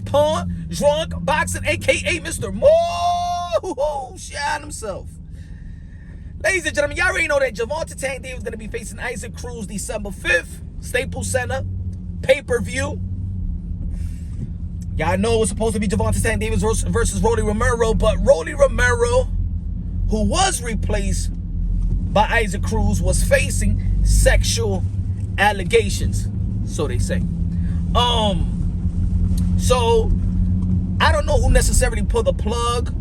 pawn, drunk, boxing, a.k.a. Mr. Mo, shine himself. Ladies and gentlemen, y'all already know that Gervonta Tank Davis is going to be facing Issac Cruz December 5th, Staples Center, pay-per-view. Y'all know it was supposed to be Gervonta Tank Davis versus Rollie Romero, but Rollie Romero, who was replaced by Issac Cruz, was facing sexual allegations, so they say. So I don't know who necessarily put the plug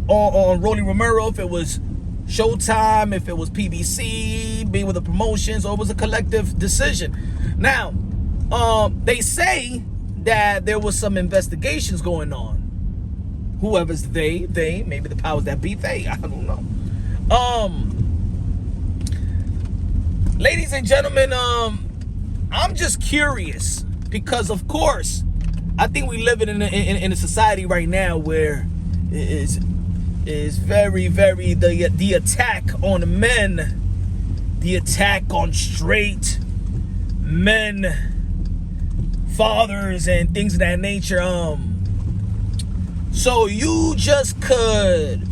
on Rollie Romero, if it was Showtime, if it was PBC, being with the promotions, or it was a collective decision. Now, they say that there was some investigations going on. Whoever's they, maybe the powers that be, I don't know. Ladies and gentlemen, I'm just curious because, of course, I think we live in a society right now where it is very, very, the attack on men, the attack on straight men, fathers, and things of that nature. So you just could,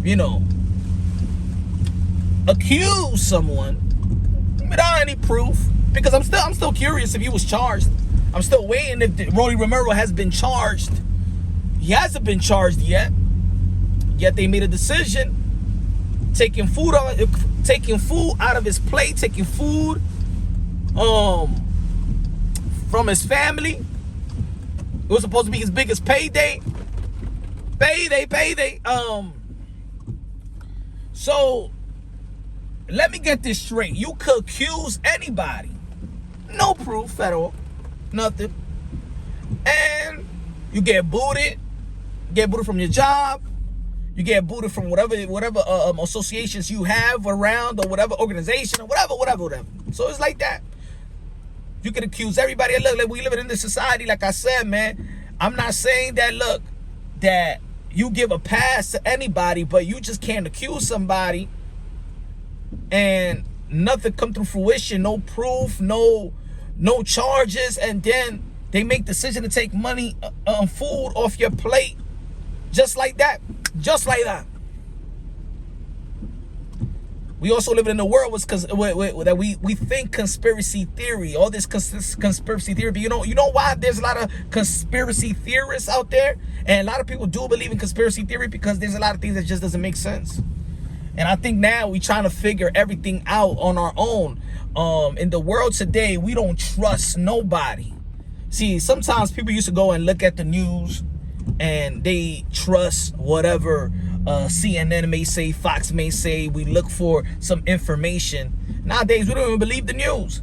you know, accuse someone without any proof, because I'm still curious if he was charged. I'm still waiting if Rollie Romero has been charged. He hasn't been charged yet. Yet they made a decision, taking food out of his plate, taking food from his family. It was supposed to be his biggest payday. Payday. So let me get this straight. You could accuse anybody, no proof at all, nothing, and you get booted. Get booted from your job. You get booted from whatever associations you have around, or whatever organization, or whatever. So it's like that. You can accuse everybody. Look, like, we living in this society, like I said, man. I'm not saying that, look, that you give a pass to anybody, but you just can't accuse somebody and nothing come to fruition, no proof, no charges, and then they make decision to take money, food off your plate. Just like that. We also live in a world that we think conspiracy theory, all this conspiracy theory. But you know why there's a lot of conspiracy theorists out there, and a lot of people do believe in conspiracy theory, because there's a lot of things that just doesn't make sense. And I think now we're trying to figure everything out on our own. In the world today, we don't trust nobody. See, sometimes people used to go and look at the news and they trust whatever CNN may say, Fox may say. We look for some information. Nowadays, we don't even believe the news.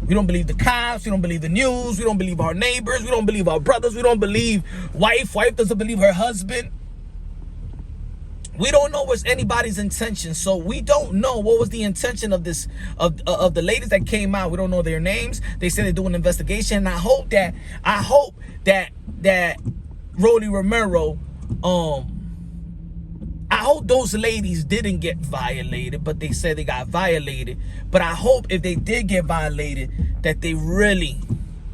We don't believe the cops. We don't believe the news. We don't believe our neighbors. We don't believe our brothers. We don't believe wife. Wife doesn't believe her husband. We don't know what's anybody's intention. So we don't know what was the intention of this, of the ladies that came out. We don't know their names. They said they're doing an investigation. And I hope that Rollie Romero, I hope those ladies didn't get violated, but they said they got violated. But I hope if they did get violated, that they really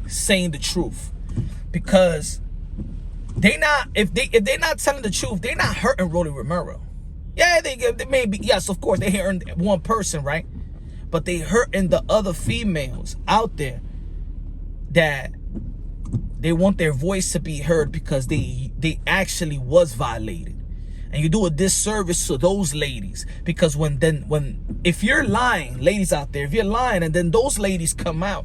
saying the truth, because they not, if they're not telling the truth, they're not hurting Rollie Romero. Yeah, they may be, yes, of course, they're hurting one person, right? But they hurting the other females out there that they want their voice to be heard, because they actually was violated. And you do a disservice to those ladies, because if you're lying, ladies out there, if you're lying and then those ladies come out,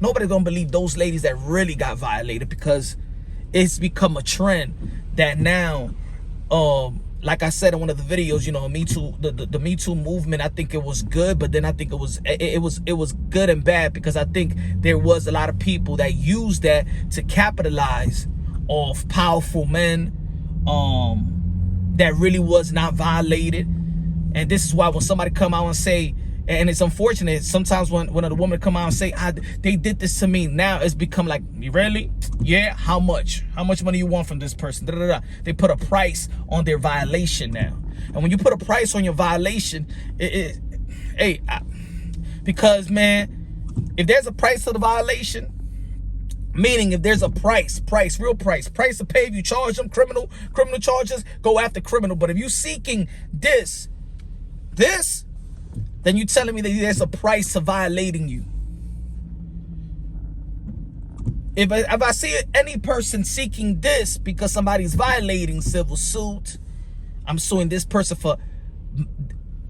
nobody's gonna believe those ladies that really got violated, because it's become a trend that now, like I said in one of the videos, you know, Me Too, the Me Too movement, I think it was good, but then I think it was good and bad, because I think there was a lot of people that used that to capitalize off powerful men that really was not violated. And this is why when somebody come out and say, and it's unfortunate sometimes when a woman come out and say, they did this to me, now it's become like, really? Yeah, how much money you want from this person? They put a price on their violation now. And when you put a price on your violation, because man, if there's a price to the violation, Meaning, if there's a real price to pay, if you charge them criminal charges, go after criminal. But if you seeking this, then you telling me that there's a price to violating you. If I see any person seeking this because somebody's violating civil suit, I'm suing this person for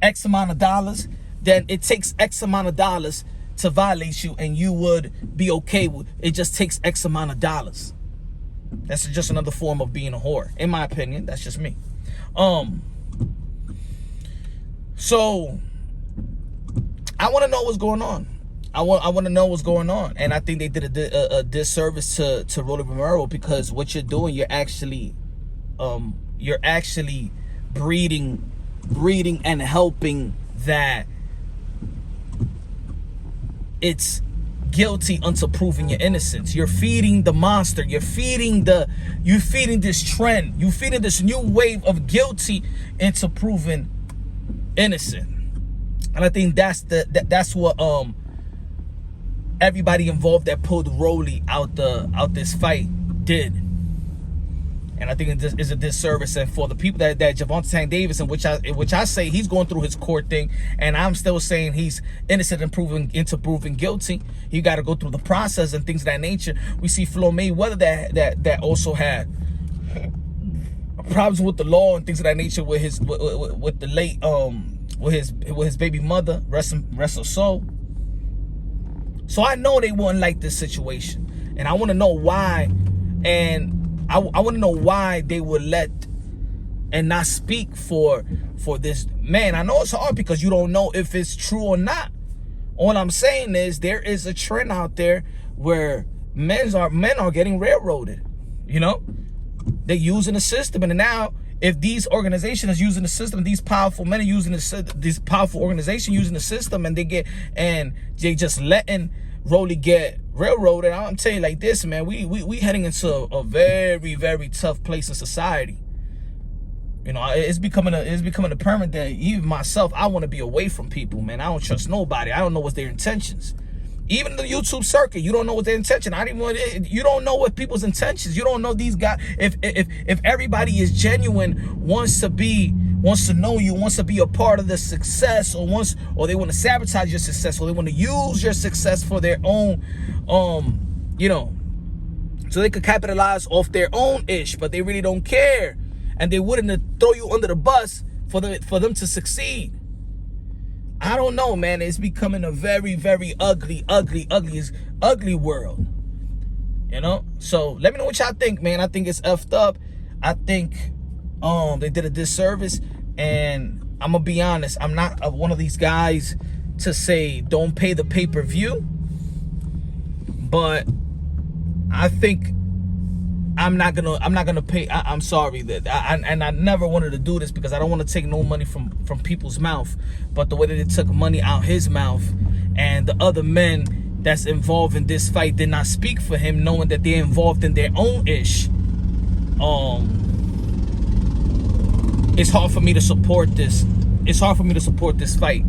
X amount of dollars, then it takes X amount of dollars to violate you, and you would be okay with it. Just takes X amount of dollars. That's just another form of being a whore, in my opinion. That's just me. So I want to know what's going on. I want to know what's going on, and I think they did a disservice to Rollie Romero, because what you're doing, you're actually breeding and helping that it's guilty until proving your innocence. You're feeding the monster. You're feeding this trend. You're feeding this new wave of guilty into proven innocent. And I think that's what everybody involved that pulled Rollie out this fight did. And I think it is a disservice, and for the people that Gervonta Davis, in which I say he's going through his court thing, and I'm still saying he's innocent and proven guilty. He got to go through the process and things of that nature. We see Floyd Mayweather that also had problems with the law and things of that nature with the late with his baby mother, rest her soul. So I know they wouldn't like this situation, and I want to know why. And I want to know why they would let and not speak for this man. I know it's hard because you don't know if it's true or not. All I'm saying is there is a trend out there where men are getting railroaded. You know, they're using the system, and now if these organizations are using the system, these powerful men are using this powerful organization using the system, and they just letting Rollie get railroaded. I'm telling you like this, man, we heading into a very, very tough place in society. You know, it's becoming a permanent that even myself, I want to be away from people, man. I don't trust nobody. I don't know what's their intentions. Even the YouTube circuit, you don't know what their intention. You don't know what people's intentions. You don't know these guys. If everybody is genuine, wants to know you, wants to be a part of the success, or they want to sabotage your success, or they want to use your success for their own, you know, so they could capitalize off their own ish, but they really don't care, and they wouldn't throw you under the bus for them to succeed. I don't know, man. It's becoming a very, very ugly world. You know? So let me know what y'all think, man. I think it's effed up. I think they did a disservice. And I'm gonna be honest, I'm not one of these guys to say don't pay the pay-per-view. But I think I'm not gonna pay. I'm sorry that I never wanted to do this because I don't want to take no money from people's mouth. But the way that they took money out his mouth, and the other men that's involved in this fight did not speak for him, knowing that they're involved in their own ish. It's hard for me to support this. It's hard for me to support this fight.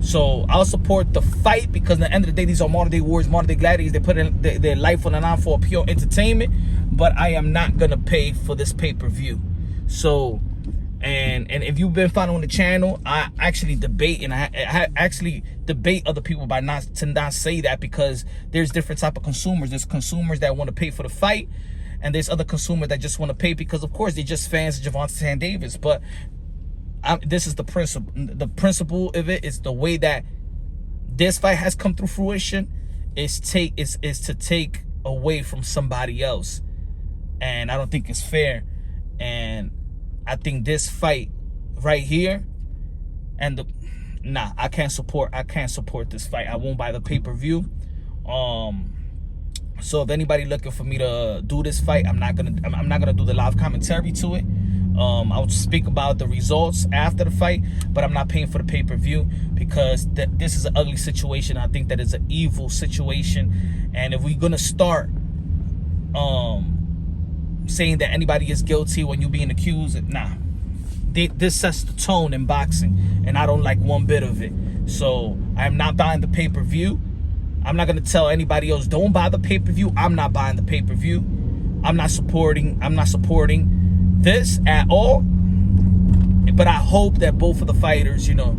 So I'll support the fight because at the end of the day, these are modern day warriors, modern day gladiators. They put in their life on the line for pure entertainment. But I am not gonna pay for this pay-per-view. So, and if you've been following the channel, I actually debate, and I actually debate other people by not say that, because there's different type of consumers. There's consumers that want to pay for the fight, and there's other consumers that just want to pay because, of course, they're just fans of Gervonta Davis. But this is the principle. The principle of it is the way that this fight has come through fruition is to take away from somebody else. And I don't think it's fair. And I think this fight right here, and I can't support this fight. I won't buy the pay-per-view. So if anybody looking for me to do this fight, I'm not gonna do the live commentary to it. I'll speak about the results after the fight, but I'm not paying for the pay-per-view because this is an ugly situation. I think that it's an evil situation, and if we're gonna start saying that anybody is guilty when you're being accused, this sets the tone in boxing, and I don't like one bit of it. So I'm not buying the pay-per-view. I'm not going to tell anybody else, don't buy the pay-per-view. I'm not buying the pay-per-view. I'm not supporting this at all. But I hope that both of the fighters, you know,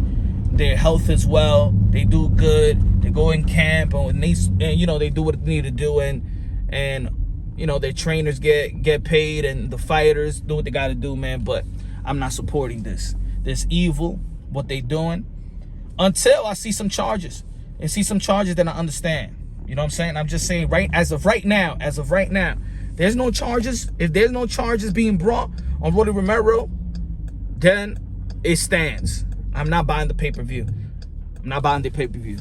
their health is well. They do good. They go in camp and you know, they do what they need to do, and you know, their trainers get paid, and the fighters do what they got to do, man. But I'm not supporting this evil, what they doing, until I see some charges. And see some charges, then I understand. You know what I'm saying? I'm just saying, as of right now, there's no charges. If there's no charges being brought on Rollie Romero, then it stands. I'm not buying the pay-per-view. I'm not buying the pay-per-view.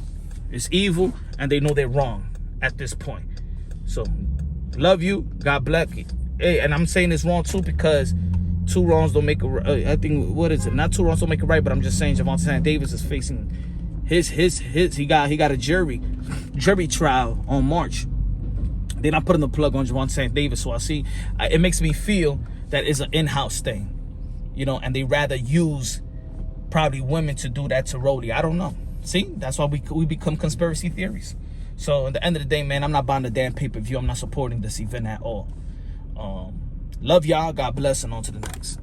It's evil, and they know they're wrong at this point. So, love you. God bless you. Hey, and I'm saying this wrong too, because 2 wrongs don't make a right. I think, what is it? Not 2 wrongs don't make a right, but I'm just saying Gervonta Davis is facing he got a jury trial on March. They're not putting the plug on Gervonta Davis, so I see it makes me feel that it's an in-house thing, you know, and they rather use probably women to do that to Rollie. I don't know. See, that's why we become conspiracy theories. So at the end of the day, man, I'm not buying the damn pay-per-view. I'm not supporting this event at all. Love y'all. God bless, and on to the next.